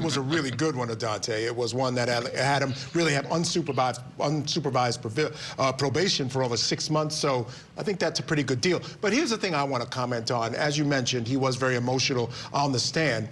was a really good one, Adanté. It was one that had him really have unsupervised probation for over 6 months. So I think that's a pretty good deal. But here's the thing I want to comment on. As you mentioned, he was very emotional on the stand.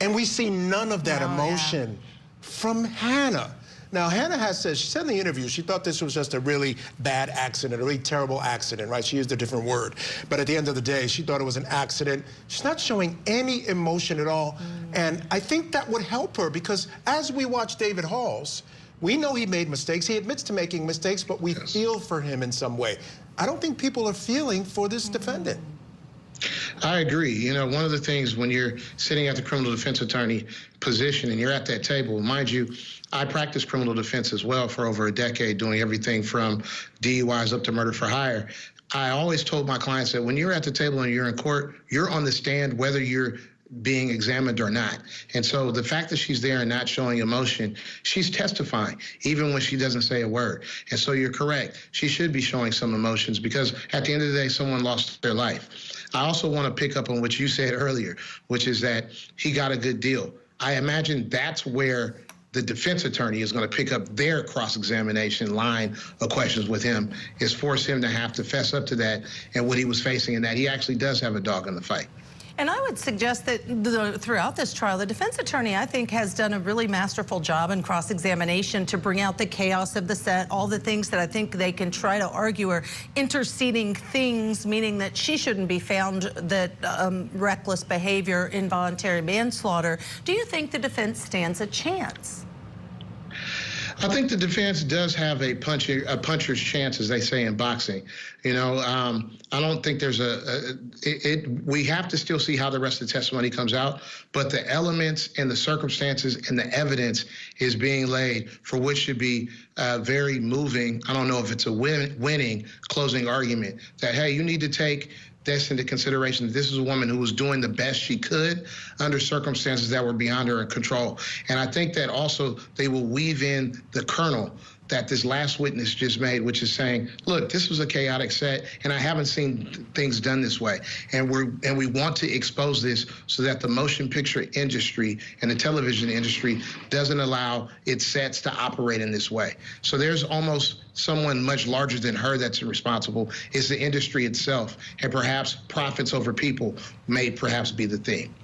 And we see none of that emotion from Hannah. Now, Hannah has said, she said in the interview, she thought this was just a really bad accident, a really terrible accident, right? She used a different word. But at the end of the day, she thought it was an accident. She's not showing any emotion at all. And I think that would help her because as we watch David Halls, we know he made mistakes. He admits to making mistakes, but we feel for him in some way. I don't think people are feeling for this defendant. I agree. You know, one of the things when you're sitting at the criminal defense attorney position and you're at that table, mind you, I practiced criminal defense as well for over a decade, doing everything from DUIs up to murder for hire. I always told my clients that when you're at the table and you're in court, you're on the stand whether you're being examined or not. And so the fact that she's there and not showing emotion, she's testifying, even when she doesn't say a word. And so you're correct. She should be showing some emotions because at the end of the day, someone lost their life. I also want to pick up on what you said earlier, which is that he got a good deal. I imagine that's where the defense attorney is going to pick up their cross-examination line of questions with him, is force him to have to fess up to that and what he was facing, and that he actually does have a dog in the fight. And I would suggest that throughout this trial, the defense attorney, I think, has done a really masterful job in cross-examination to bring out the chaos of the set, all the things that I think they can try to argue are interceding things, meaning that she shouldn't be found, that reckless behavior, involuntary manslaughter. Do you think the defense stands a chance? I think the defense does have a puncher's chance, as they say in boxing. You know, I don't think there's we have to still see how the rest of the testimony comes out, but the elements and the circumstances and the evidence is being laid for which should be very moving. I don't know if it's a winning closing argument that, hey, you need to take this into consideration. This is a woman who was doing the best she could under circumstances that were beyond her control. And I think that also they will weave in the kernel that this last witness just made, which is saying, look, this was a chaotic set, and I haven't seen things done this way. And we want to expose this so that the motion picture industry and the television industry doesn't allow its sets to operate in this way. So there's almost someone much larger than her that's responsible. It's the industry itself, and perhaps profits over people may perhaps be the theme.